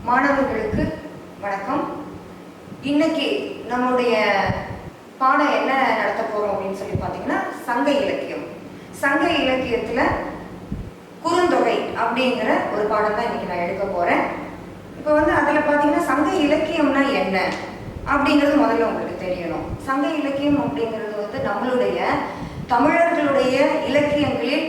மாணவர்களுக்கு வணக்கம். இன்னைக்கு நம்மளுடைய பாடம் என்ன நடத்த போறோம் அப்படின்னு சொல்லி பார்த்தீங்கன்னா சங்க இலக்கியம். சங்க இலக்கியத்துல குறுந்தொகை அப்படிங்கிற ஒரு பாடம் தான் இன்னைக்கு நான் எடுக்க போறேன். இப்போ அதுல பார்த்தீங்கன்னா சங்க இலக்கியம்னா என்ன அப்படிங்கிறது முதல்ல உங்களுக்கு தெரியணும். சங்க இலக்கியம் அப்படிங்கிறது நம்மளுடைய தமிழர்களுடைய இலக்கியங்களில்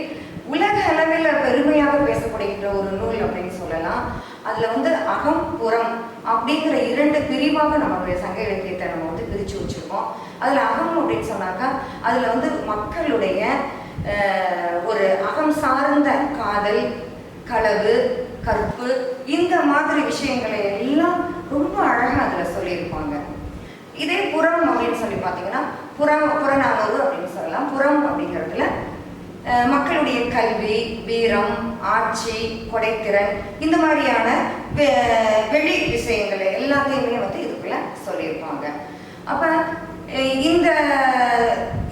உலக அளவில் பெருமையாக பேசப்படுகின்ற ஒரு நூல் அப்படின்னு சொல்லலாம். அதுல அகம் புறம் அப்படிங்கிற இரண்டு பிரிவாக நம்மளுடைய சங்க இலக்கியத்தை நம்ம பிரிச்சு வச்சிருக்கோம். அதுல அகம் அப்படின்னு சொன்னாக்கா அதுல மக்களுடைய ஒரு அகம் சார்ந்த காதல், களவு, கற்பு இந்த மாதிரி விஷயங்களை எல்லாம் ரொம்ப அழகா அதுல சொல்லியிருப்பாங்க. இதே புறம் அப்படின்னு சொல்லி பார்த்தீங்கன்னா புறநானூறு அப்படின்னு சொல்லலாம். புறம் அப்படிங்கிறதுல மக்களுடைய கல்வி, வீரம், ஆட்சி, கொடைத்திறன் இந்த மாதிரியான வெளி விஷயங்களை எல்லாத்தையுமே இதுக்குள்ள சொல்லியிருப்பாங்க. அப்ப இந்த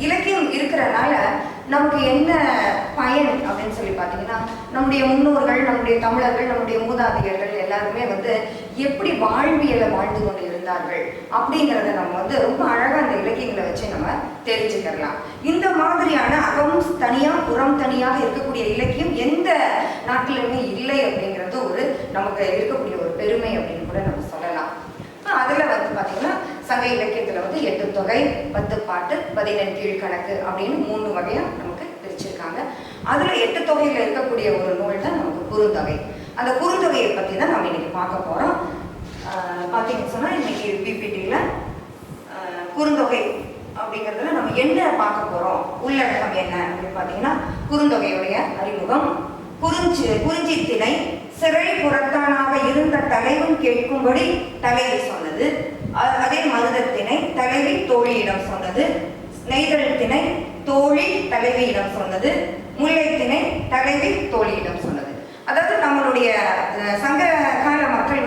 இலக்கியம் இருக்கிறனால நமக்கு என்ன பயன் அப்படின்னு சொல்லி பார்த்தீங்கன்னா, நம்முடைய முன்னோர்கள், நம்முடைய தமிழர்கள், நம்முடைய மூதாதையர்கள் எல்லாருமே எப்படி வாழ்வியலை வாழ்ந்து கொண்டு இருந்தார்கள் அப்படிங்கிறத நம்ம ரொம்ப அழகா அந்த இலக்கியங்களை வச்சு நம்ம தெரிஞ்சுக்கலாம். இந்த மாதிரியான அகம் தனியா புறம் தனியாக இருக்கக்கூடிய இலக்கியம் எந்த நாட்டிலுமே இல்லை அப்படிங்கிறது நமக்கு இருக்கக்கூடிய ஒரு பெருமை அப்படின்னு கூட நம்ம சொல்லலாம். அதுல பார்த்தீங்கன்னா சங்க இலக்கியத்துல 8 தொகை, 10 பாட்டு, 17 கீழ்கணக்கு அப்படின்னு 3 வகையா நமக்கு பிரிச்சிருக்காங்க. அதுல 8 தொகையில இருக்கக்கூடிய ஒரு நூல் தான் நமக்கு குறுந்தொகை. அந்த குறுந்தொகையை பத்தி தான் நம்ம இன்னைக்கு பார்க்க போறோம். பார்த்தீங்கன்னு சொன்னா இன்னைக்கு பிபிடியில குறுந்தொகை அப்படிங்கிறதுல நம்ம என்ன பார்க்க போறோம், உள்ளடக்கம் என்ன அப்படின்னு பார்த்தீங்கன்னா, குறுந்தொகையுடைய அறிமுகம், குறிஞ்சி திணை சிறை புறத்தானாக இருந்த தலைவன் கேட்கும்படி தலைவி சொன்னது. அதே மருதத்திணை தலைவி தோழியிடம் சொன்னது. நெய்தல் திணை தோழி தலைவியிடம் சொன்னது. முல்லைத்திணை தலைவி தோழியிடம் சொன்னது. அதாவது நம்மளுடைய சங்க கால மக்கள்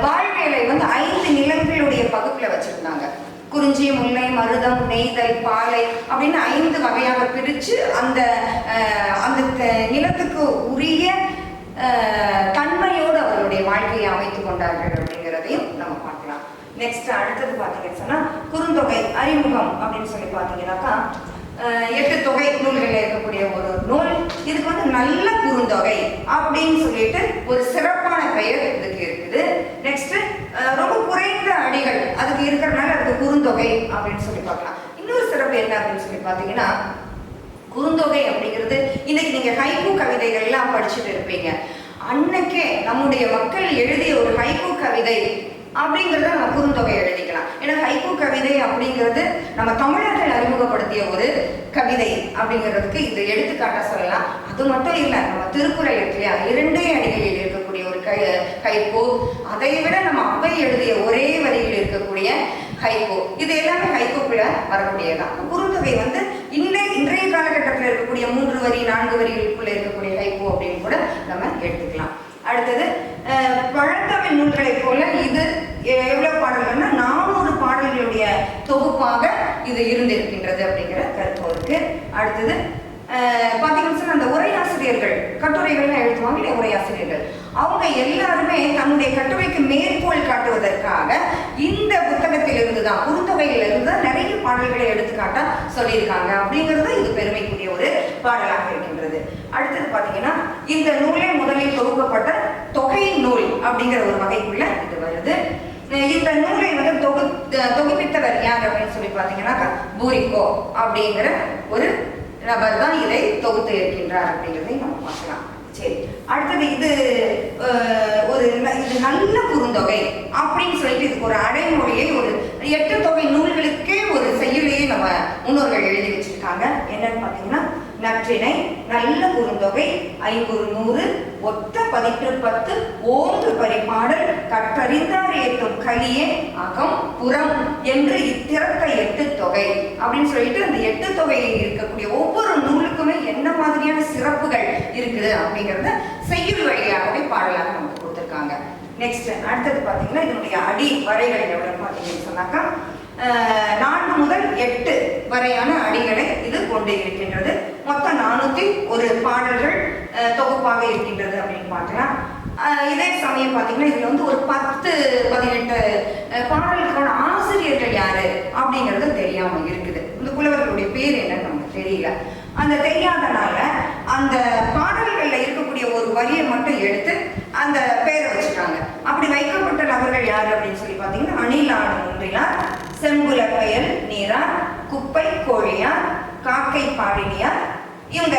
வாழ்வியலை 5 நிலங்களுடைய பகுப்புல வச்சிருந்தாங்க. குறிஞ்சி, முல்லை, மருதம், நெய்தல், பாலை அப்படின்னு 5 வகையாக பிரிச்சு அந்த நிலத்துக்கு உரிய தன்மையோடு அவர்களுடைய வாழ்க்கையை அமைத்துக் கொண்டார்கள் அப்படிங்கிறதையும் நம்ம பார்க்கலாம். நெக்ஸ்ட் அடுத்தது பார்த்தீங்கன்னு சொன்னா குறுந்தொகை அறிமுகம் அப்படின்னு சொல்லி பார்த்தீங்கன்னாக்கா 8 தொகை நூல்களில் இருக்கக்கூடிய ஒரு நூல். இதுக்கு நல்ல குறுந்தொகை அப்படின்னு சொல்லிட்டு ஒரு சிறப்பான பெயர் இதுக்கு இருக்குது. நெக்ஸ்ட் ரொம்ப குறைந்த அடிகள் அதுக்கு இருக்கிறதுனால அதுக்கு குறுந்தொகை அப்படின்னு சொல்லி பார்க்கலாம். இன்னொரு சிறப்பு என்ன அப்படின்னு சொல்லி பார்த்தீங்கன்னா, குறுந்தொகை அப்படிங்கிறது இன்னைக்கு நீங்க ஹைக்கூ கவிதைகள் எல்லாம் படிச்சுட்டு இருப்பீங்க. அன்னைக்கே நம்முடைய மக்கள் எழுதிய ஒரு ஹைக்கூ கவிதை அப்படிங்கிறத நம்ம குறுந்தொகை எழுதிக்கலாம். ஏன்னா ஹைக்கூ கவிதை அப்படிங்கிறது நம்ம தமிழர்கள் அறிமுகப்படுத்திய ஒரு கவிதை அப்படிங்கிறதுக்கு இது எடுத்துக்காட்ட சொல்லலாம். அது மட்டும் இல்லை, நம்ம திருக்குறள் இல்லையா, 2 அடிகளில் இருக்கக்கூடிய ஒரு ஹைக்கூ, அதை விட நம்ம அவை எழுதிய ஒரே வரியில் இருக்கக்கூடிய ஹைக்கூ, இது எல்லாமே ஹைக்கூக்குள்ள வரக்கூடியதான். குறுந்தொகை இன்றைய காலகட்டத்தில் இருக்கக்கூடிய 3 வரி 4 வரிகளுக்குள்ள இருக்கக்கூடிய ஹைக்கூ அப்படின்னு கூட நம்ம எடுத்துக்கலாம். அடுத்தது பழந்தமிழ் நூல்களை போல இது எவ்வளவு பாடல்கள்னா 400 பாடல்களுடைய தொகுப்பாக இது இருந்திருக்கின்றது அப்படிங்கிற கருத்து இருக்கு. அடுத்தது பார்த்தீங்கன்னா அந்த உரையாசிரியர்கள் கட்டுரைகள்லாம் எழுதுவாங்க இல்லையா, உரையாசிரியர்கள் அவங்க எல்லாருமே தன்னுடைய கட்டுரைக்கு மேற்கோள் காட்டுவதற்காக இந்த புத்தகத்தில் இருந்துதான், குறுந்தொகையில இருந்து நிறைய பாடல்களை எடுத்துக்காட்டா சொல்லியிருக்காங்க அப்படிங்கிறது இது பெருமைக்குரிய ஒரு பாடலாக இருக்கின்றது. அடுத்தது பார்த்தீங்கன்னா இந்த நூலே முதலில் தொகுக்கப்பட்ட தொகை நூல் அப்படிங்கிற ஒரு வகைக்குள்ள இது வருது. இந்த நூலை தொகுப்பித்தவர் யார் அப்படின்னு சொல்லி பார்த்தீங்கன்னா பூரிக்கோ அப்படிங்கிற ஒரு நபர் தான் இதை தொகுத்து இருக்கின்றார் அப்படிங்கிறதை நம்ம பார்க்கலாம். சரி, அடுத்தது இது நல்ல குறுந்தொகை அப்படின்னு சொல்லிட்டு இதுக்கு ஒரு அடைமொழியை ஒரு 8 தொகை நூல்களுக்கே ஒரு செய்யுளையே நம்ம முன்னோர்கள் எழுதி வச்சிருக்காங்க. என்னன்னு பார்த்தீங்கன்னா, நற்றிணை, நல்ல குறுந்தொகை, 500, ஒத்த பதிற்று 10, ஓங்கு பரிபாடல், கற்றறிந்தார் ஏற்றும் கலியே, அகம் புறம் என்று இத்திறத்த 8 தொகை அப்படின்னு சொல்லிட்டு அந்த 8 தொகையில் இருக்கக்கூடிய ஒவ்வொரு நூலுக்குமே என்ன மாதிரியான சிறப்புகள் இருக்குது அப்படிங்கிறத செய்யுள் வழியாகவே பாடலாக நமக்கு கொடுத்துருக்காங்க. நெக்ஸ்ட் அடுத்தது பார்த்தீங்கன்னா இதனுடைய அடி வரைகள் எவ்வளவு பார்த்தீங்கன்னு சொன்னாக்கா 4 முதல் 8 வரையான அடிகளை இது கொண்டு இருக்கின்றது. மொத்தம் 401 பாடல்கள் தொகுப்பாக இருக்கின்றது அப்படின்னு பார்க்கலாம். இதே சமயம் பார்த்தீங்கன்னா இதுல வந்து ஒரு 10-18 பாடல்களுக்கான ஆசிரியர்கள் யாரு அப்படிங்கிறது தெரியாம இருக்குது. இந்த புலவர்களுடைய பேர் என்னன்னு நமக்கு தெரியல. அந்த தெரியாதனால அந்த பாடல்கள்ல இருக்கக்கூடிய ஒரு வரியை மட்டும் எடுத்து அந்த பேரை வச்சுட்டாங்க. அப்படி வைக்கப்பட்ட நபர்கள் யாரு அப்படின்னு சொல்லி பார்த்தீங்கன்னா அணிலாடு முன்றிலார், செம்புல பெயல் நீரார், குப்பை கோழியார், காக்கை பாடினியார், இவங்க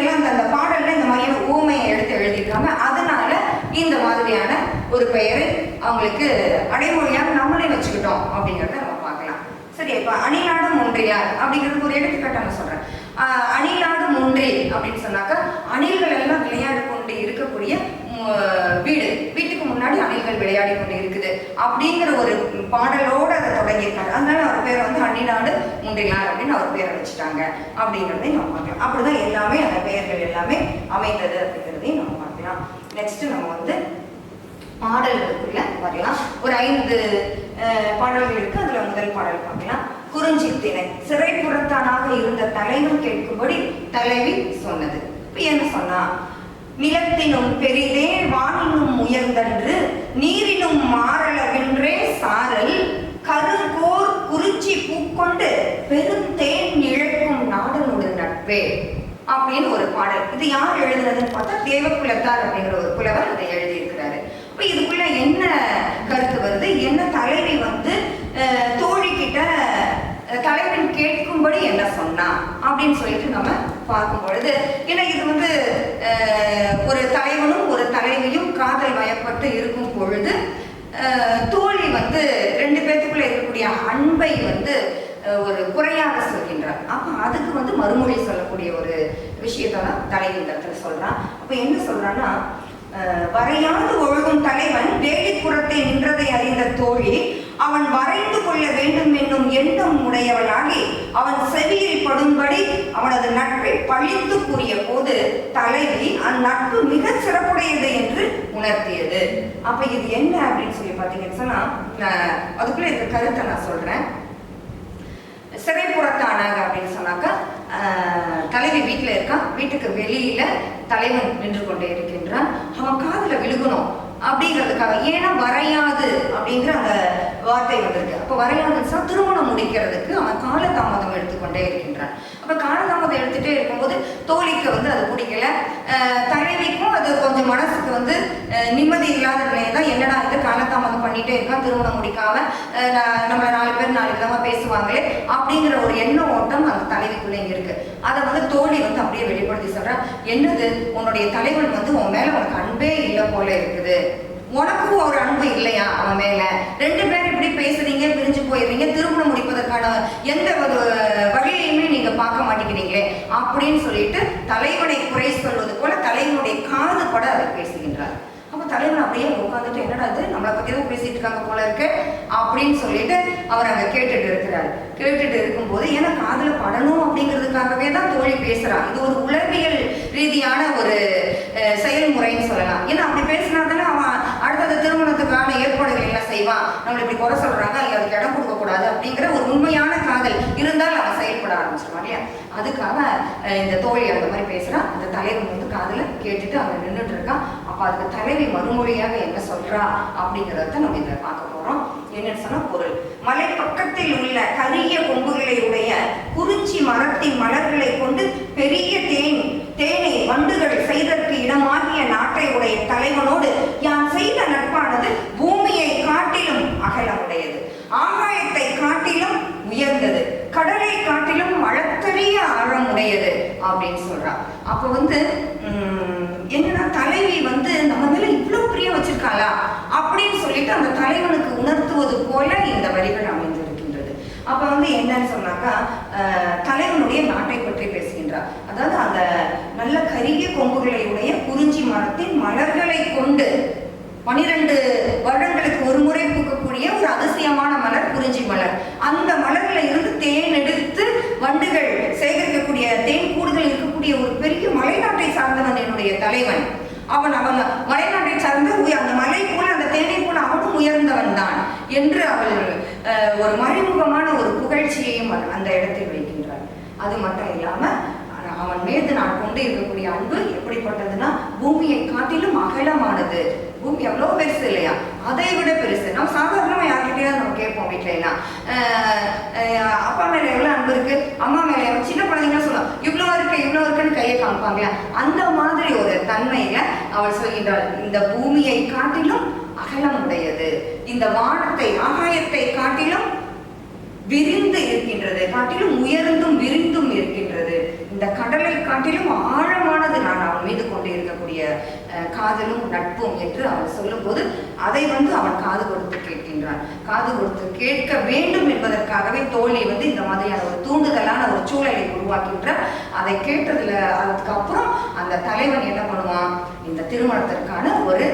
எல்லாம் அந்த பாடல்ல இந்த மாதிரியான ஊமையை எடுத்து எழுதியிருக்காங்க. அதனால இந்த மாதிரியான ஒரு பெயரை அவங்களுக்கு அடைமொழியாக நம்மளே வச்சுக்கிட்டோம் அப்படிங்கிறத நம்ம பார்க்கலாம். சரி, இப்ப அணிலாடு முன்றியார் அப்படிங்கிறது ஒரு எடுத்துக்காட்டு நான் சொல்றேன். அணிலாடு முன்றி அப்படின்னு சொன்னாக்கா அணில்கள் எல்லாம் விளையாடி கொண்டு இருக்கக்கூடிய வீட்டுக்கு முன்னாடி அணில்கள் விளையாடி கொண்டு இருக்குது அப்படிங்கிற ஒரு பாடலோடு அதை தொடங்கியிருக்காரு. அதனால அவர் பேரை வந்து அணிலாடு முன்றினார் அப்படின்னு அவர் பேரை வச்சுட்டாங்க அப்படிங்கிறதையும் நம்ம பார்க்கலாம். அப்படிதான் எல்லாமே அந்த பெயர்கள் எல்லாமே அமைந்தது அப்படிங்கிறதையும் நம்ம பார்க்கலாம். நெக்ஸ்ட் நம்ம வந்து பாடல்களுக்குள்ள வரலாம். ஒரு 5 பாடல்கள் இருக்கு. அதுல முதல் பாடல் பார்க்கலாம். குறிஞ்சித்திணை. சிறைப்புறத்தானாக இருந்த தலைவன் கேட்கும்படி தலைவி சொன்னது. இப்ப என்ன சொன்னா, நிலத்தினும் பெரிதே வானினும் உயர்ந்தன்று நீரினும் மாறளவென்றே சாரல் கருங்கோர் குறிச்சி பூக்கொண்டு பெருந்தேன் இழக்கும் நாடனோட நட்பே அப்படின்னு ஒரு பாடல். இது யார் எழுதுனதுன்னு பார்த்தா தேவகுலத்தார் அப்படிங்கிற ஒரு புலவர் அதை எழுதியிருக்கிறாரு. அப்ப இதுக்குள்ள என்ன கருத்து வருது, என்ன தலைவி வந்து தோழி கிட்ட தலைவன் கேட்கும்படி என்ன சொன்னா அப்படின்னு சொல்லிட்டு நம்ம பார்க்கும் பொழுது, ஏன்னா இது வந்து ஒரு தலைவனும் ஒரு தலைவியும் காதல் வயப்பட்டு இருக்கும் பொழுது தோழி வந்து 2 பேத்துக்குள்ள இருக்கக்கூடிய அன்பை வந்து ஒரு குறையாக சொல்கின்றார். அப்ப அதுக்கு வந்து மறுமொழி சொல்லக்கூடிய ஒரு விஷயத்தான் தலைவி இந்த இடத்துல சொல்றான். அப்ப என்ன சொல்றான்னா, வரையாது ஒழுகும் தலைவன் வேலிப்புறத்தை நின்றதை அறிந்த தோழி அவன் வரைந்து கொள்ள வேண்டும் என்னும் எண்ணம் உடையவளாகி அவன் செவியில் படும்படி அவனது நட்பை பழித்து கூறிய போது தலைவி அந்நட்பு மிக சிறப்புடையது என்று உணர்த்தியது. அப்ப இது என்ன அப்படின்னு சொல்லி பாத்தீங்கன்னு சொன்னா, அதுக்குள்ள இருக்க கருத்தை நான் சொல்றேன். சிறைப்புறத்தானாங்க அப்படின்னு சொன்னாக்கா தலைவி வீட்டுல இருக்கான். வீட்டுக்கு வெளியில தலைவன் நின்று கொண்டே இருக்கின்றான். அவன் காதுல விழுகணும் அப்படிங்கிறதுக்காக, ஏன்னா வரையாது அப்படிங்கிற அந்த வார்த்தை வந்திருக்கு. அப்ப வரையாதுன்னு சொன்னா திருமணம் முடிக்கிறதுக்கு அவன் காலதாமதம் எடுத்துக்கொண்டே இருக்கின்றான். அப்ப காலதாமதம் எடுத்துட்டே இருக்கும்போது தோழிக்கு வந்து அது பிடிக்கல, தலைவிக்கும் அது கொஞ்சம் மனசுக்கு வந்து நிம்மதி இல்லாத நிலையதான். என்னடா இது காலதாமதம் பண்ணிட்டே இருக்கான், திருமணம் முடிக்காம நம்மள 4 பேர் 4 விதமா பேசுவாங்களே அப்படிங்கிற ஒரு எண்ண ஓட்டம் அந்த தலைவிக்குள்ள இருக்கு. அதை வந்து தோழி வந்து அப்படியே வெளிப்படுத்தி சொல்றான், என்னது உன்னுடைய தலைவன் வந்து உன் மேல உனக்கு அன்பே இல்லை போல இருக்குது, உனக்கும் ஒரு அன்பு இல்லையா அவன் மேல, 2 பேரும் இப்படி பேசுறீங்க, பிரிஞ்சு போயிடுறீங்க, திருமணம் முடிப்பதற்கான எந்த ஒரு வழியையுமே நீங்க பார்க்க மாட்டேங்கிறீங்களே அப்படின்னு சொல்லிட்டு தலைவனை குறை சொல்வது போல தலைவனுடைய காது பட அதை பேசுகின்றார். அப்ப தலைவன் அப்படியே உட்காந்துட்டு, என்னடா இது நம்மளை பத்தி தான் பேசிட்டு இருக்காங்க போல இருக்கு அப்படின்னு சொல்லிட்டு அவர் அங்க கேட்டுட்டு இருக்கிறாரு. கேட்டுட்டு இருக்கும்போது ஏன்னா காதுல படணும் அப்படிங்கிறதுக்காகவே தான் தோழி பேசுறான். இது ஒரு உளவியல் ரீதியான ஒரு செயல்முறைன்னு சொல்லலாம். ஏன்னா அப்படி பேசினாதானே அவன் அடுத்தது திருமணத்துக்கான ஏற்பாடுகள் எல்லாம் செய்வான். நம்மளை இப்படி குறை சொல்றாங்க, அதுக்கு இடம் கொடுக்க கூடாது அப்படிங்கிற ஒரு உண்மையான காதல் இருந்தால் அவன் செயல்பட ஆரம்பிச்சிருவான் இல்லையா. அதுக்காக இந்த தோழி அந்த மாதிரி பேசுறான். அந்த தலைவன் வந்து காதுல கேட்டுட்டு அங்க நின்றுட்டு இருக்கான். அப்ப அதுக்கு தலைவி மறுமொழியாக என்ன சொல்றா அப்படிங்கிறத நம்ம இதை பார்க்க போறோம். என்னன்னு சொன்னா, பொருள் மலை பக்கத்தில் உள்ள கரிய கொம்புகளை உடைய குறிஞ்சி மரத்தின் மலர்களை கொண்டு பெரிய தேனை வண்டுகள் செய்தற்கு இடமாகிய நாட்டை உடைய தலைவனோடு யான் செய்த நட்பானது பூமியை காட்டிலும் அகலமுடையது, ஆகாயத்தை காட்டிலும் உயர்ந்தது, கடலை காட்டிலும் அளத்தறிய ஆழமுடையது அப்படின்னு சொல்றான். அப்ப வந்து என்னன்னா தலைவி வந்து நம்ம மேல இவ்வளவு பிரியம் வச்சிருக்காளா அப்படின்னு சொல்லிட்டு அந்த தலைவனுக்கு உணர்த்துவது போல இந்த வரிகள் அமைந்திருக்கின்றது. அப்ப வந்து என்னன்னு சொன்னாக்கா, தலைவனுடைய நாட்டை பற்றி பேசுகின்றார். அதாவது அந்த நல்ல கரிய கொம்புகளை உடைய குறிஞ்சி மரத்தின் மலர்களை கொண்டு 12 வருடங்களுக்கு ஒரு முறை பூக்கக்கூடிய ஒரு அதிசயமான மலர் குறிஞ்சி மலர். அந்த மலர்ல இருந்து தேன் எடுத்து வண்டுகள் சேகரிக்கக்கூடிய தேன் கூடுதல் இருக்கக்கூடிய ஒரு பெரிய மலைநாட்டை சார்ந்தவன் என்னுடைய தலைவன். அவன் மலைநாட்டை சார்ந்த அந்த மலை போல அந்த தேனை போல அவனும் உயர்ந்தவன் தான் என்று அவள் ஒரு மறைமுகமான ஒரு புகழ்ச்சியையும் அந்த இடத்தில் வைக்கின்றார். அது மட்டும் இல்லாம அவன் மீது நான் கொண்டு இருக்கக்கூடிய அன்பு எப்படிப்பட்டதுன்னா பூமியை காட்டிலும் அகலமானது. பூமி எவ்வளோ பெருசு இல்லையா, அதை விட பெருசு. நம்ம சாதாரணமாக யார்கிட்டயாவது நம்ம கேட்போம் வீட்டில எல்லாம், அப்பா மேல எவ்வளோ அன்பு இருக்கு, அம்மா மேல சின்ன குழந்தைங்க சொல்லலாம் இவ்வளோ இருக்கு இவ்வளோ இருக்குன்னு கையை காமிப்பாங்களா, அந்த மாதிரி ஒரு தன்மையில அவள் சொல்கின்றாள், இந்த பூமியை காட்டிலும் அகலம் உடையது, இந்த வானத்தை ஆகாயத்தை காட்டிலும் விரிந்து இருக்கின்றது, காட்டிலும் உயர்ந்தும் விரிந்தும் இருக்கின்றது, இந்த கடலை காட்டிலும் ஆழமானது நான் அவன் மீது கொண்டு இருக்கக்கூடிய காதலும் நட்பும் என்று அவன் சொல்லும் போது அதை அவன் காது கொடுத்து கேட்கின்றான். காது கொடுத்து கேட்க வேண்டும் என்பதற்காகவே தோழி இந்த மாதிரியான ஒரு தூண்டுதலான ஒரு சூழலை உருவாக்கின்றார். அதை கேட்டதுல அதுக்கப்புறம் அந்த தலைவன் என்ன பண்ணுவான், இந்த திருமணத்திற்கான ஒரு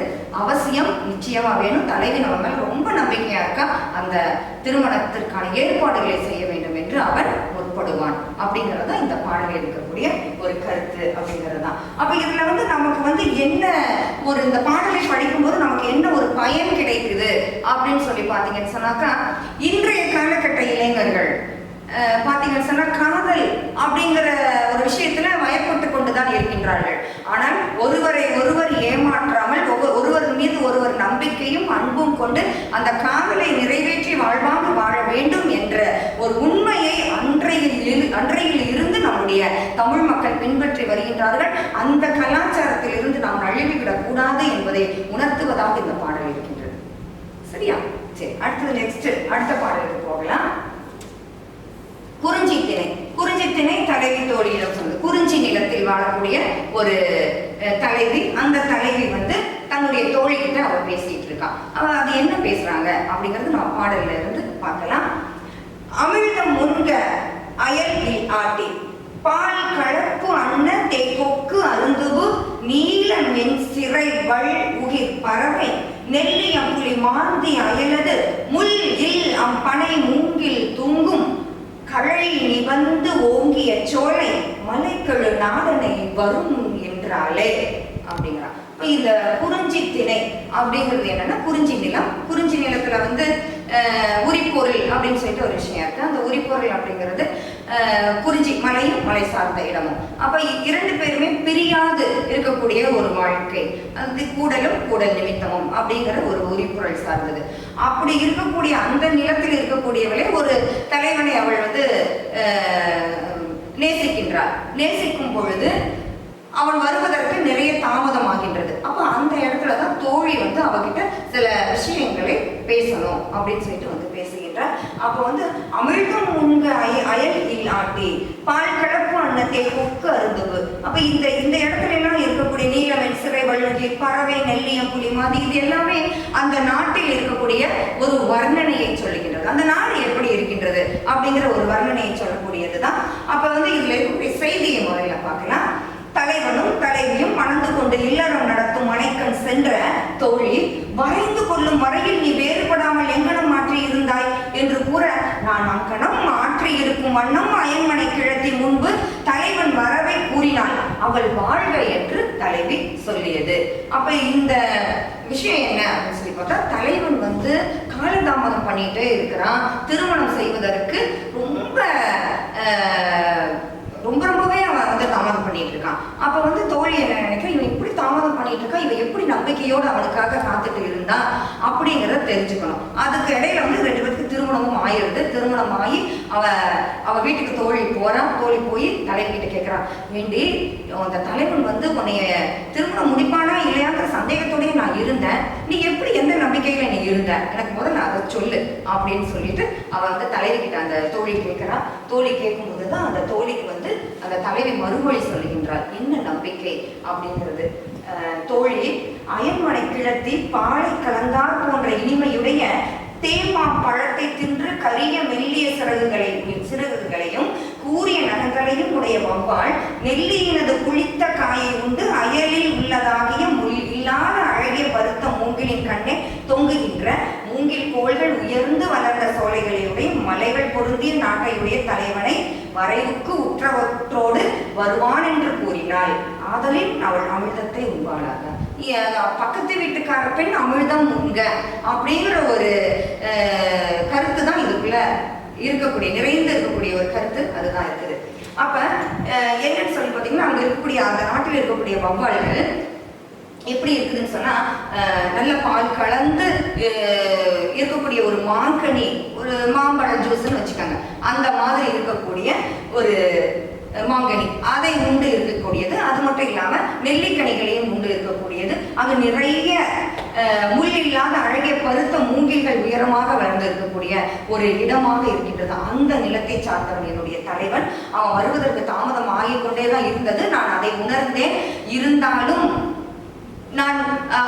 அவசியம் நிச்சயமா வேணும், தலைவி நம்ம மேல ரொம்ப நம்பிக்கையா இருக்கா, அந்த திருமணத்திற்கான ஏற்பாடுகளை செய்ய வேண்டும் என்று அவன் முற்படுவான். அப்படிங்கிறது இந்த பாடலில் இருக்கக்கூடிய ஒரு கருத்து அப்படிங்கிறது தான். அப்ப இதுல நமக்கு என்ன ஒரு இந்த பாடலை படிக்கும்போது நமக்கு என்ன ஒரு பயன் கிடைக்குது அப்படின்னு சொல்லி பாத்தீங்கன்னு சொன்னாக்கா, இன்றைய காலகட்ட இளைஞர்கள் பாத்தீங்கன்னு சொன்னா காதல் அப்படிங்கிற ஒரு விஷயத்துல வயப்பட்டு கொண்டுதான் இருக்கின்றார்கள். ஆனால் ஒருவரை ஒருவர் ஏமாற்றாமல் ஒருவர் மீது ஒருவர் நம்பிக்கையும் அன்பும் கொண்டு அந்த காதலை நிறைவேற்றி வாழ்வாங்க வாழ வேண்டும் என்ற ஒரு உண்மையை அன்றையில் இருந்து நம்முடைய தமிழ் மக்கள் பின்பற்றி வருகின்றார்கள். அந்த கலாச்சாரத்தில் இருந்து நாம் நழுவிவிடக் கூடாது என்பதை உணர்த்துவதாக இந்த பாடல் இருக்கின்றது. சரியா? சரி, அடுத்த பாடலுக்கு போகலாம். குறிஞ்சி திணை. குறிஞ்சி திணை தலைவி தோழியிடம் சொல்லுது. குறிஞ்சி நிலத்தில் வாழக்கூடிய ஒரு தலைவி, அந்த தலைவி தன்னுடைய தோழி கிட்ட அவர் பேசிட்டு இருக்கா. அது என்ன பேசுறாங்க அப்படிங்கிறது நம்ம பாடல்ல இருந்து பார்க்கலாம். அமிழ்தம் முன்க அயல் ஆட்டி பால் கலப்பு அன்ன தேக்கொக்கு அருந்துவு நீல மென் சிறை வள் உகிர் பறவை நெல்லிய புலி மாந்தி அயலது முள் இல் அம்பனை மூங்கில் தூங்கும் கழை நிபந்து ஓங்கிய சோலை மலைக்கழு நாடனை வரும் என்றாலே அப்படிங்கிறா. இந்த குறிஞ்சி திணை அப்படிங்கிறது என்னன்னா குறிஞ்சி நிலம். குறிஞ்சி நிலத்துல உரிப்பொருள் அப்படின்னு சொல்லிட்டு ஒரு விஷயம் இருக்கு. அந்த உரிப்பொருள் அப்படிங்கிறது குறிஞ்சி மலையும் மலை சார்ந்த இடமும். அப்ப இரண்டு பேருமே பிரியாது இருக்கக்கூடிய ஒரு வாழ்க்கை, அது கூடலும் கூடல் நிமித்தமும் அப்படிங்கிற ஒரு உரிப்பொருள் சார்ந்தது. அப்படி இருக்கக்கூடிய அந்த நிலத்தில் இருக்கக்கூடியவளை ஒரு தலைவனை அவள் நேசிக்கின்றாள். நேசிக்கும் பொழுது அவன் வருவதற்கு நிறைய தாமதமாகின்றது. அப்ப அந்த இடத்துலதான் தோழி அவகிட்ட சில விஷயங்களை பேசணும் அப்படின்னு சொல்லிட்டு பேசுகின்றார். அப்ப அமிழ்தம் உண்க அயல் இல்லாட்டி பால் கலப்பு அன்னத்தை கொக்கு அருந்துவு. அப்ப இந்த இடத்துல எல்லாம் இருக்கக்கூடிய நீலவன் சிறை வழுகி பறவை நெல்லிய புலி மாதிரி இது எல்லாமே அந்த நாட்டில் இருக்கக்கூடிய ஒரு வர்ணனையை சொல்லுகின்றது. அந்த நாடு எப்படி இருக்கின்றது அப்படிங்கிற ஒரு வர்ணனையை சொல்லக்கூடியதுதான். அப்ப இதுல இருக்கக்கூடிய செய்தியை முறையில பார்க்கலாம். தலைவனும் தலைவியும் மணந்து கொண்டு இல்லறம் நடத்தும் மனைக்கண் சென்ற தோழி வரைந்து கொள்ளும் வரையில் நீ வேறுபடாமல் எங்கனம் மாற்றி இருந்தாய் என்று கூற, நான் அங்கனம் மாற்றி இருக்கும் வண்ணம் அயன்மனை கிழத்தி முன்பு தலைவன் வரவை கூறினாள், அவள் வாழ்க என்று தலைவி சொல்லியது. அப்ப இந்த விஷயம் என்ன அப்படின்னு சொல்லி பார்த்தா, தலைவன் காலதாமதம் பண்ணிட்டே இருக்கிறான். திருமணம் செய்வதற்கு ரொம்பவே அவன் தாமதம் பண்ணிட்டு இருக்கான். அப்ப தோழி என்ன நினைக்கிறேன், இவன் இப்படி தாமதம் பண்ணிட்டு இருக்கான், இவன் எப்படி நம்பிக்கையோடு அவனுக்காக காத்துட்டு இருந்தா அப்படிங்கிறத தெரிஞ்சுக்கணும். அதுக்கு இடையில ரெண்டு பேருக்கு திருமணமும் ஆயிடுது. திருமணம் ஆகி அவ வீட்டுக்கு தோழி போறான். தோழி போய் தலைவிட்டு கேட்கிறான், வேண்டி அந்த தலைவன் உன்னைய திருமணம் முடிப்பானா இல்லையாங்கிற சந்தேகத்தோடய நான் இருந்தேன், நீ எப்படி எந்த நம்பிக்கையில நீ இருந்த, எனக்கு முதல்ல அதை சொல்லு அப்படின்னு சொல்லிட்டு அவன் தலைவி கிட்ட அந்த தோழி கேட்கிறான். தோழி கேட்கும் போதுதான் அந்த தோழிக்கு அந்த தலைவி மறுமொழி சொல்லுகின்றார், என்ன நம்பிக்கை அப்படிங்கிறது. தோழி அயன்மனை கிழத்தி பாலை கலந்தார் போன்ற இனிமையுடைய தேமா பழத்தை தின்று கரிய மெல்லிய சிறகுகளையும் கூறிய நகங்களையும் உடைய வவ்வாள் நெல்லியினது குளித்த காயை உண்டு அயலில் உள்ளதாகிய முள் இல்லாத அழகிய பருத்த மூங்கிலின் கண்ணே தொங்குகின்ற மூங்கில் கோள்கள் உயர்ந்து வளர்ந்த சோலைகளையுடைய மலைகள் பொருந்திய நாட்டையுடைய தலைவனை வரைவுக்கு உற்றவற்றோடு வருவான் என்று கூறினாள். ஆதலில் அவள் அமிர்தத்தை உண்பாளாக. பக்கத்து வீட்டுக்கார பெண் அமிர்தம் உண்க அப்படிங்கிற ஒரு கருத்து தான் இதுக்குள்ள இருக்கக்கூடிய நிறைந்து இருக்கக்கூடிய ஒரு கருத்து அதுதான் இருக்குது. அப்ப என்னன்னு சொல்லி பார்த்தீங்கன்னா அங்க இருக்கக்கூடிய அந்த நாட்டில் இருக்கக்கூடிய வௌவால்கள் எப்படி இருக்குதுன்னு சொன்னா நல்ல பால் கலந்து இருக்கக்கூடிய ஒரு மாங்கனி, ஒரு மாம்பழ ஜூஸ்ன்னு வச்சுக்கோங்க, அந்த மாதிரி இருக்கக்கூடிய ஒரு மாங்கனி அதை உண்டு இருக்கக்கூடியது. அது மட்டும் இல்லாம நெல்லிக்கனிகளையும் உண்டு இருக்கக்கூடியது. அங்கு நிறைய முள் இல்லாத அழகிய பருத்த மூங்கில்கள் உயரமாக வளர்ந்து இருக்கக்கூடிய ஒரு இடமாக இருக்கின்றது. அந்த நிலத்தை சார்ந்தவன் என்னுடைய தலைவன். அவன் வருவதற்கு தாமதம் ஆகிக்கொண்டேதான் இருந்தது. நான் அதை உணர்ந்தேன். இருந்தாலும் நான்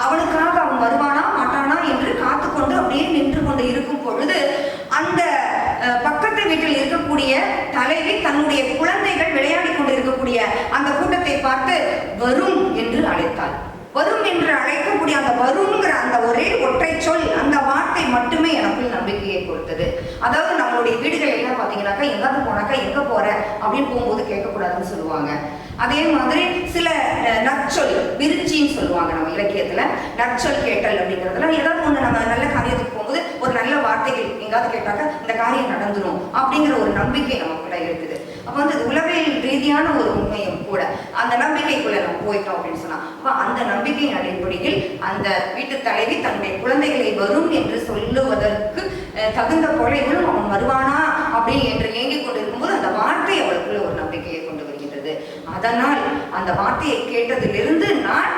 அவனுக்காக அவன் வருவானா மாட்டானா என்று காத்துக்கொண்டு அப்படியே நின்று கொண்டு இருக்கும் பொழுது அந்த பக்கத்து வீட்டில் இருக்கக்கூடிய தலைவி தன்னுடைய குழந்தைகள் விளையாடி கொண்டு இருக்கக்கூடிய அந்த கூட்டத்தை பார்த்து வரும் என்று அழைத்தாள். வரும் என்று அழைக்கக்கூடிய அந்த வருங்கிற அந்த ஒரே ஒற்றை சொல், அந்த வார்த்தை மட்டுமே எனக்குள் நம்பிக்கையை கொடுத்தது. அதாவது நம்மளுடைய வீடுகள் எல்லாம் பார்த்தீங்கன்னாக்கா எங்காவது போனாக்கா எங்க போற அப்படின்னு போகும்போது கேட்கக்கூடாதுன்னு சொல்லுவாங்க. அதே மாதிரி சில நற்சொல், விருச்சின்னு சொல்லுவாங்க நம்ம இலக்கியத்துல, நற்சொல் கேட்டல் அப்படிங்கிறதுல ஏதாவது ஒண்ணு நம்ம நல்ல காரியத்துக்கு போகும்போது ஒரு நல்ல வார்த்தைகள் எங்காவது கேட்டாக்கா இந்த காரியம் நடந்துடும் அப்படிங்கிற ஒரு நம்பிக்கை நமக்குள்ள இருக்குது. அப்போ வந்து உளவியல் ரீதியான ஒரு உண்மையும் கூட. அந்த நம்பிக்கைக்குள்ள நம்ம போயிட்டோம் அப்படின்னு சொன்னா, அப்ப அந்த நம்பிக்கையின் அடிப்படையில் அந்த வீட்டு தலைவி தன்னுடைய குழந்தைகளை வரும் என்று சொல்லுவதற்கு தகுந்த போல இவளும் அவன் வருவானா அப்படின்னு என்று ஏங்கிக் கொண்டிருக்கும்போது அந்த வார்த்தை அவளுக்குள்ள ஒரு நம்பிக்கையை கொண்டு வருகின்றது. அதனால் அந்த வார்த்தையை கேட்டதிலிருந்து நான்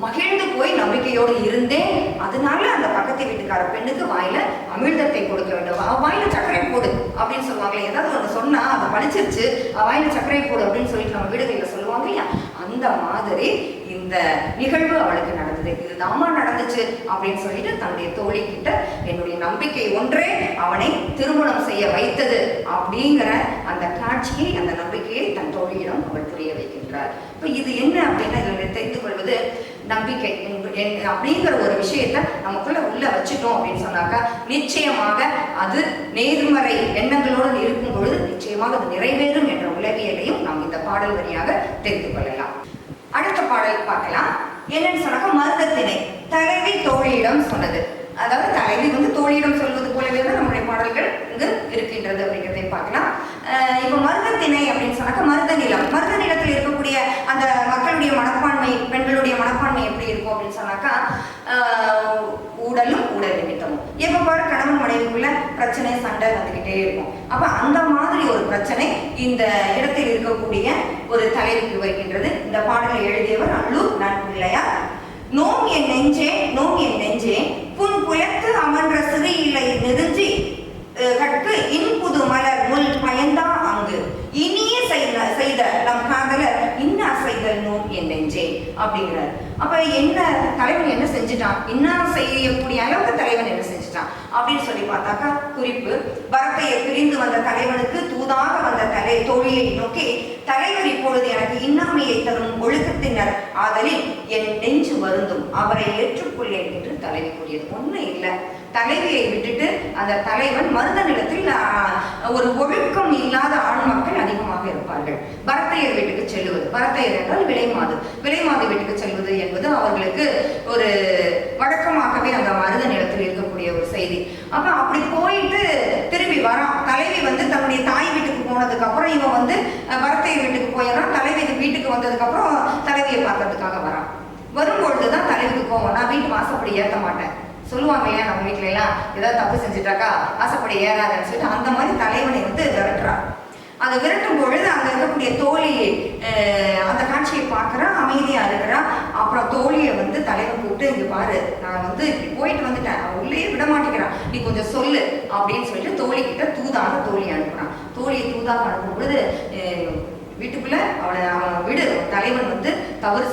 மகிழ்ந்து போய் நம்பிக்கையோடு இருந்தேன். அதனால அந்த பக்கத்து வீட்டுக்கார பெண்ணுக்கு வாயில அமிர்தத்தை கொடுக்க வேண்டும். வாயில சர்க்கரை போடு அப்படின்னு சொல்லுவாங்களே, ஏதாவது ஒன்று சொன்னா அதை படிச்சிருச்சு, வாயில சர்க்கரை போடு அப்படின்னு சொல்லிட்டு நம்ம வீடுகளில் சொல்லுவாங்க இல்லையா, அந்த மாதிரி இந்த நிகழ்வு அவளுக்கு நடந்தது. இதுதாமா நடந்துச்சு அப்படின்னு சொல்லிட்டு தன்னுடைய தோழி கிட்ட என்னுடைய நம்பிக்கை ஒன்றே அவனை திருமணம் செய்ய வைத்தது அப்படிங்கிற அந்த காட்சியை, அந்த நம்பிக்கையை தன் தோழியிடம் அவள் புரிய வைக்கின்றார். இப்ப இது என்ன அப்படின்னா இதில் தெரிந்து கொள்வது, நம்பிக்கை அப்படிங்கிற ஒரு விஷயத்தை நமக்குள்ள உள்ள வச்சுட்டோம் அப்படின்னு சொன்னாக்கா நிச்சயமாக அது நேர்மறை எண்ணங்களோடு இருக்கும் பொழுது நிச்சயமாக அது நிறைவேறும் என்ற உளவியலையும் நாம் இந்த பாடல் வழியாக தெரிந்து கொள்ளலாம். அடுத்த பாடல் பார்க்கலாம். என்னன்னு சொன்னாக்கா மருதத்திணை தலைவி தோழியிடம் சொன்னது. அதாவது தலைவி வந்து தோழியிடம் சொல்வது போலவே தான் நம்முடைய பாடல்கள் இங்கு இருக்கின்றது அப்படிங்கிறதை பார்க்கலாம். இப்போ மருதத்திணை அப்படின்னு சொன்னாக்கா மருத நிலம், மருத நிலத்தில் இருக்கக்கூடிய அந்த மக்களுடைய மனப்பான்மை, பெண்களுடைய மனப்பான்மை எப்படி இருக்கும் அப்படின்னு சொன்னாக்கா உடலும் உடல் நிமித்தமும் எப்ப பாரு கணவன் மனைவிக்குள்ள பிரச்சனை சண்டை வந்துகிட்டே இருக்கும். அப்ப அந்த மாதிரி ஒரு பிரச்சனை இந்த இடத்தில் இருக்கக்கூடிய ஒரு தலைவிக்கு வருகின்றது. இந்த பாடலை எழுதியவர் அல்லூர் நன்பிள்ளையார். நோம் என் நெஞ்சே, நோம் என் நெஞ்சே, புன் புயத்து அமன்ற சிறு இலை நெருஞ்சி கற்கு இன்புது மலர் முள் பயந்தா அங்கு இனிய செய்த நம் காதலர் இன்னா செய்தல் நோம் என் நெஞ்சே அப்படிங்கிறார். அப்ப என்ன தலைவன் என்ன செஞ்சுட்டான், என்ன செய்யக்கூடிய அளவுக்கு தலைவன் என்ன செஞ்சுட்டான் அப்படின்னு சொல்லி பார்த்தாக்கா, குறிப்பு பரத்தையை பிரிந்து வந்த தலைவனுக்கு தூதாக வந்த தோழியை நோக்கி, தலைவர் இப்பொழுது எனக்கு இன்னாமையை தரும் ஒழுக்கத்தினர் ஆதலில் என் நெஞ்சு வருந்தும், அவரை ஏற்றுக்கொள்ளேன் என்று தலைவி கூறியது. ஒண்ணு இல்லை, தலைவியை விட்டுட்டு அந்த தலைவன் மருத நிலத்தில் ஒரு ஒழுக்கம் இல்லாத ஆண் மக்கள் அதிகமாக இருப்பார்கள். பரத்தையர் வீட்டுக்கு செல்லுவது, பரத்தையர் என்றால் விலைமாது, விலைமாது வீட்டுக்கு செல்வது என்பது அவர்களுக்கு ஒரு வழக்கமாகவே அந்த மருத நிலத்தில் இருக்கக்கூடிய ஒரு செய்தி. அப்ப அப்படி போயிட்டு திரும்பி வரான். தலைவி வந்து தன்னுடைய தாய் வீட்டுக்கு போனதுக்கு அப்புறம் இவன் வந்து பரத்தையர் வீட்டுக்கு போயிடறான். தலைவி வீட்டுக்கு வந்ததுக்கு அப்புறம் தலைவியை பார்க்கறதுக்காக வரான். வரும்பொழுதுதான் தலைவிக்கு கோவம், நான் வீட்டு வாசப்படி ஏற்ற மாட்டேன் சொல்லுவாங்க இல்லையா, நம்ம வீட்டுல எல்லாம் ஏதாவது தப்பு செஞ்சுட்டாக்கா ஆசைப்படி ஏறாதுன்னு சொல்லிட்டு அந்த மாதிரி தலைவனை வந்து விரட்டுறான். அதை விரட்டும் பொழுது அங்க இருக்கக்கூடிய தோழி அந்த காட்சியை பார்க்கறான், அமைதியா இருக்கிறான். அப்புறம் தோழியை வந்து தலைவன் கூப்பிட்டு, இங்க பாரு நான் வந்து இப்படி போயிட்டு வந்துட்டேன், அவன் உள்ளே விட மாட்டேங்கிறான், நீ கொஞ்சம் சொல்லு அப்படின்னு சொல்லிட்டு தோழி கிட்ட தூதாக தோழி அனுப்புறான். தோழியை தூதாக அனுப்பும் பொழுது வீட்டுக்குள்ள அவன் விடு, தலைவன் வந்து தவறு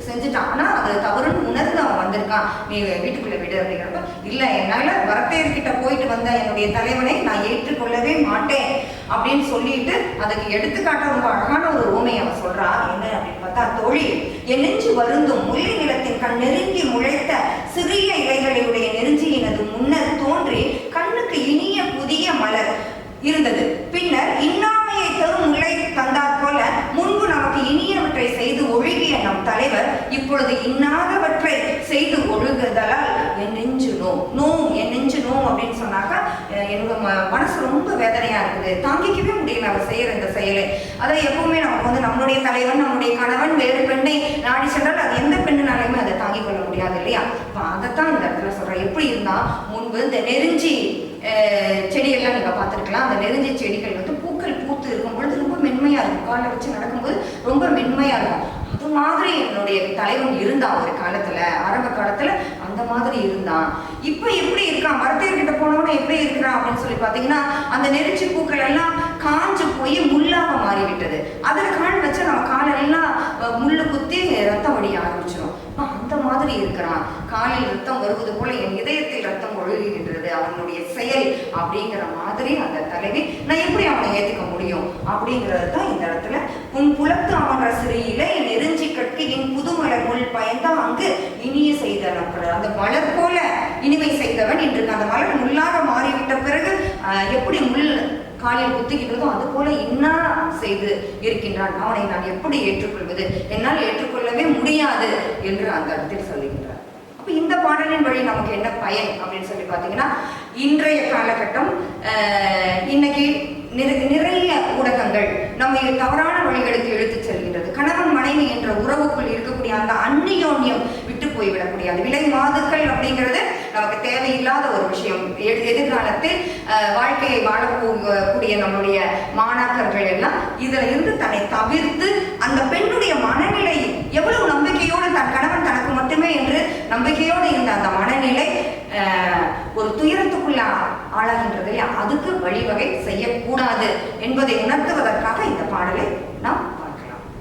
செஞ்சுட்டான், ஆனா அது தவறுன்னு உணர்ந்து அவன் வந்திருக்கான், நீ வீட்டுக்குள்ள விடு அப்படிங்கிறப்ப, இல்லை என்னால வரப்பேர்கிட்ட போயிட்டு வந்த என்னுடைய தலைவனை நான் ஏற்றுக்கொள்ளவே மாட்டேன் அப்படின்னு சொல்லிட்டு அதுக்கு எடுத்துக்காட்ட ரொம்ப அழகான ஒரு ஊமை அவன் சொல்றா. என்ன அப்படின்னு பார்த்தா, தோழி என் நெஞ்சு வருந்தும், முல்லை நிலத்தின் கண் நெருங்கி முளைத்த சிறிய இலைகளுடைய நெருஞ்சியினது முன்னர் தோன்றி கண்ணுக்கு இனிய புதிய மலர் இருந்தது. பின்னர் இன்னாமையை தரும் முல்லை தந்தாற் போல முன்பு நமக்கு இனியவற்றை செய்து ஒழுகிய நம் தலைவர் இப்பொழுது இன்னாதவற்றை செய்து ஒழுகுதலால் என் நெஞ்சு நோம். நோம் என் நெஞ்சு நோம் அப்படின்னு சொன்னாக்கா என்னோட மனசு ரொம்ப வேதனையா இருக்குது, தாங்கிக்கவே முடியல அவர் செய்யற இந்த செயலை. அதை எப்பவுமே நமக்கு வந்து நம்மளுடைய தலைவன், நம்முடைய கணவன் வேறு பெண்ணை நாடி சென்றால் அது எந்த பெண்ணுனாலையுமே அதை தாங்கிக் கொள்ள முடியாது இல்லையா? இப்போ அதைத்தான் இந்த இடத்துல சொல்றேன். எப்படி இருந்தா முன்பு இந்த நெருஞ்சி செடியெல்லாம் நீங்க பார்த்துருக்கலாம். அந்த நெருஞ்சி செடிகள் வந்து பூக்கள் பூத்து இருக்கும் பொழுது ரொம்ப மென்மையா இருக்கும், காலை வச்சு நடக்கும்போது ரொம்ப மென்மையா இருக்கும். அது மாதிரி என்னுடைய தலைவன் இருந்தான் ஒரு காலத்துல, ஆரம்ப காலத்துல அந்த மாதிரி இருந்தான். இப்ப எப்படி இருக்கான், மரத்தேர்கிட்ட போனவன எப்படி இருக்கிறான் அப்படின்னு சொல்லி பாத்தீங்கன்னா, அந்த நெருஞ்சி பூக்கள் எல்லாம் காஞ்சு போய் முள்ளாக மாறிவிட்டது. அதில் கால் வச்சு நம்ம காலெல்லாம் முள்ளு குத்தி ரத்தம் வடிய ஆரம்பிச்சிடும். அந்த மாதிரி இருக்கிறான். காலில் ரத்தம் வருவது போல என் இதயத்தில் ரத்தம் ஒழுகுகின்றது, அவனுடைய செயல் அப்படிங்கிற மாதிரி அந்த தலைவி. நான் எப்படி அவனை ஏத்துக்க முடியும் அப்படிங்கிறது தான் இந்த இடத்துல. உன் புலத்து அவன்ற சிறையில என் நெருஞ்சி கட்கு என் புதுமலர் முள் பயந்தான் அங்கு இனிய செய்தவன். அந்த மலர் போல இனிமை செய்தவன் இன்று அந்த மலர் முள்ளாக மாறிவிட்ட பிறகு எப்படி முள் காலில் குத்திக்கிட்டதோ அது போல இன்னா செய்து இருக்கின்றான். அவனை நான் எப்படி ஏற்றுக்கொள்வது, என்னால் ஏற்றுக்கொள்ளவே முடியாது என்று அந்த இடத்தில் சொல்லுகின்றார். அப்ப இந்த பாடலின் வழி நமக்கு என்ன பயன் அப்படின்னு சொல்லி பார்த்தீங்கன்னா, இன்றைய காலகட்டம் இன்னைக்கு நிறைய ஊடகங்கள் நம்ம தவறான வழிகளுக்கு இழுத்து செல்கின்றது. கணவன் மனைவி என்ற உறவுக்குள் இருக்கக்கூடிய அந்த அந்நியோன்யம் விட்டு போய்விடக்கூடிய அந்த விலை மாதுக்கள் அப்படிங்கிறது நமக்கு தேவையில்லாத ஒரு விஷயம். எதிர்காலத்தில் வாழ்க்கையை வாழக்கூடிய நம்முடைய மாணாக்கர்கள் எல்லாம் இதுல இருந்து தன்னை தவிர்த்து அந்த பெண்ணுடைய மனநிலை எவ்வளவு நம்பிக்கையோடு தன் கணவன் தனக்கு மட்டுமே என்று நம்பிக்கையோடு இருந்த அந்த மனநிலை ஒரு துயரத்துக்குள்ள ஆளாகின்றது. அதுக்கு வழிவகை செய்யக்கூடாது என்பதை உணர்த்துவதற்காக இந்த பாடலை நாம்